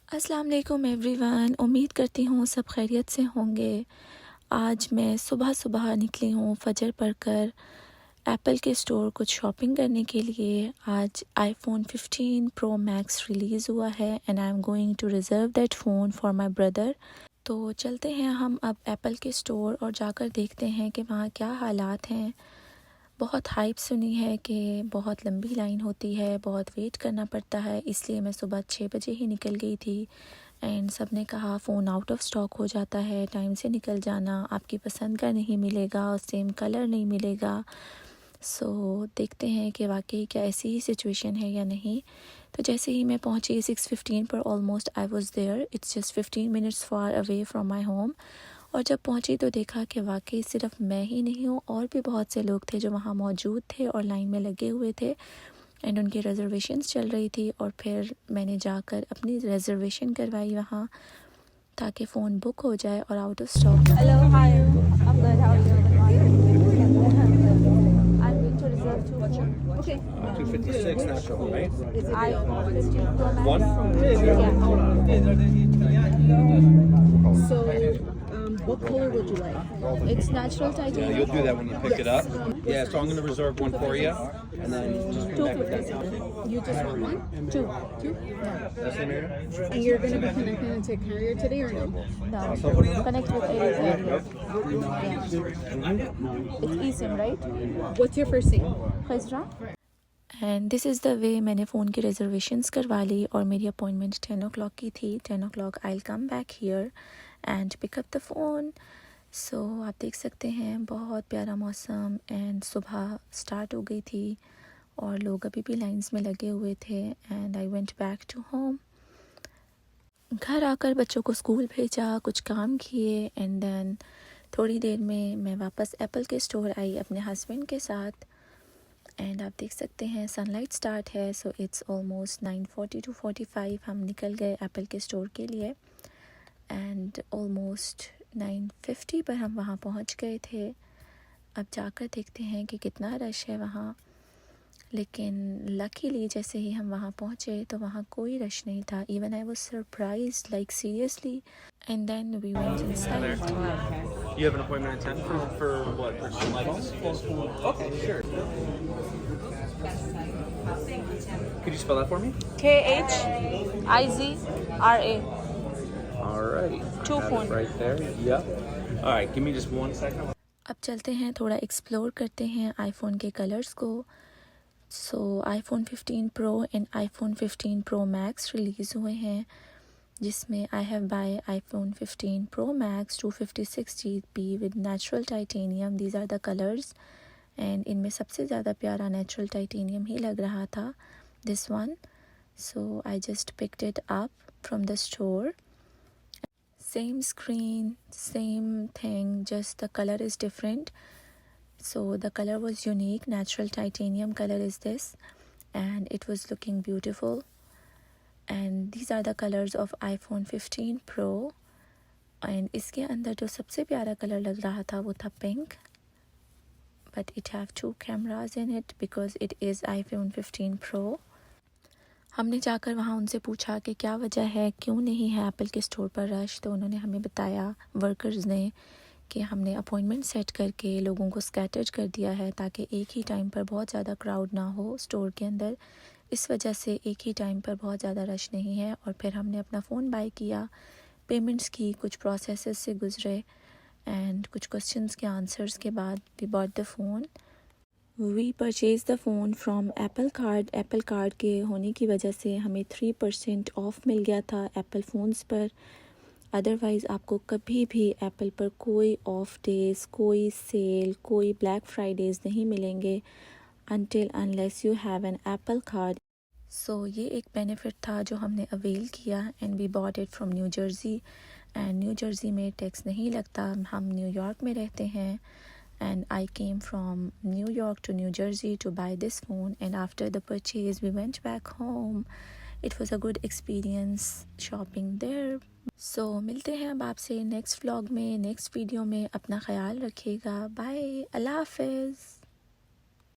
अस्सलाम वालेकुम एवरीवन। उम्मीद करती हूँ सब खैरियत से होंगे। आज मैं सुबह सुबह निकली हूँ फजर पढ़कर एप्पल के स्टोर कुछ शॉपिंग करने के लिए। आज iPhone 15 Pro Max रिलीज़ हुआ है and I am going to reserve that phone for my brother. तो चलते हैं हम अब एप्पल के स्टोर और जाकर देखते हैं कि वहाँ क्या हालात हैं। बहुत हाइप सुनी है कि बहुत लंबी लाइन होती है, बहुत वेट करना पड़ता है, इसलिए मैं सुबह 6 बजे ही निकल गई थी एंड सब ने कहा फ़ोन आउट ऑफ स्टॉक हो जाता है, टाइम से निकल जाना, आपकी पसंद का नहीं मिलेगा और सेम कलर नहीं मिलेगा। सो देखते हैं कि वाकई क्या ऐसी ही सिचुएशन है या नहीं। तो जैसे ही मैं पहुंची 6:15 पर almost I was there. It's just 15 minutes far away from my home. और जब पहुंची तो देखा कि वाकई सिर्फ मैं ही नहीं हूँ, और भी बहुत से लोग थे जो वहाँ मौजूद थे और लाइन में लगे हुए थे एंड उनकी रिजर्वेशंस चल रही थी। और फिर मैंने जाकर अपनी रिजर्वेशन करवाई वहाँ ताकि फ़ोन बुक हो जाए और out of stock. Hello, hi. I'm good. How are you? Good morning. I'm going to reserve two phone. Okay. 256 natural, right? iPhone 15 Pro Max. One? Yeah. So, what color would you like? It's natural Yeah, titanium. you'll do that when you pick it up. Yeah, so I'm going to reserve one for you, and then just come back with that. 256. You just want one? Two. Two? That's the area? And you're going to be connecting it to carrier today or no? No. Connect with any carrier. It's eSIM, right? What's your first name? Khizra? And this is the way मैंने phone की reservations करवा ली और मेरी appointment 10 o'clock की थी। 10 o'clock I will come back here and pick up the phone. So आप देख सकते हैं बहुत प्यारा मौसम एंड सुबह स्टार्ट हो गई थी और लोग अभी भी लाइंस में लगे हुए थे and I went back to home. घर आकर बच्चों को स्कूल भेजा, कुछ काम किए एंड देन थोड़ी देर में मैं वापस एप्पल के स्टोर आई अपने हस्बैंड के साथ। एंड आप देख सकते हैं सनलाइट स्टार्ट है, सो इट्स ऑलमोस्ट 9:40 to 45 हम निकल गए एप्पल के स्टोर के लिए एंड ऑलमोस्ट 9:50 पर हम वहाँ पहुँच गए थे। अब जाकर देखते हैं कि कितना रश है वहाँ, लेकिन लकीली जैसे ही हम वहाँ पहुँचे तो वहाँ कोई रश नहीं था। Even I was surprised, like seriously. And then we went inside. You have an appointment at 10 for what? Okay, sure. Could you spell that for me? KHIZRA. All right. Two phone. Right there. Yep. All right, give me just 1 second. अब चलते हैं थोड़ा explore करते हैं iPhone के colours को। So iPhone 15 Pro and iPhone 15 Pro Max release हुए हैं, जिसमें I have buy iPhone 15 Pro Max 256GB with natural titanium. These are the colours and इनमें सबसे ज़्यादा प्यारा नेचुरल टाइटेनियम ही लग रहा था, this one. So I just picked it up from the store. Same screen, same thing, just the color is different. So the color was unique, natural titanium color is this, and it was looking beautiful. And these are the colors of iPhone 15 Pro. And इसके अंदर जो सबसे प्यारा colour लग रहा था वो था pink, but it have 2 cameras in it because it is iPhone 15 Pro. हमने जाकर वहाँ उनसे पूछा कि क्या वजह है, क्यों नहीं है एप्पल के स्टोर पर रश। तो उन्होंने हमें बताया, वर्कर्स ने, कि हमने अपॉइंटमेंट सेट करके लोगों को स्कैटर्ड कर दिया है ताकि एक ही टाइम पर बहुत ज़्यादा क्राउड ना हो स्टोर के अंदर। इस वजह से एक ही टाइम पर बहुत ज़्यादा रश नहीं है। और फिर हमने अपना फ़ोन बाय किया, पेमेंट्स की, कुछ प्रोसेसेस से गुजरे एंड कुछ क्वेश्चंस के आंसर्स के बाद we bought the phone. We purchase the phone from Apple card. Apple card के होने की वजह से हमें 3% ऑफ मिल गया था एप्पल फ़ोन्स पर। अदरवाइज़ आपको कभी भी एप्पल पर कोई ऑफ डेज़, कोई सेल, कोई ब्लैक फ्राइडेज़ नहीं मिलेंगे until unless you have an Apple card. So ये एक बेनिफिट था जो हमने अवेल किया and we bought it from New Jersey. And New Jersey में टैक्स नहीं लगता, हम न्यूयॉर्क में रहते हैं। And I came from New York to New Jersey to buy this phone, and after the purchase we went back home. It was a good experience shopping there. So मिलते हैं अब आपसे नेक्स्ट व्लॉग में, next video में। अपना ख्याल रखिएगा। Bye, अल्लाह हाफिज़।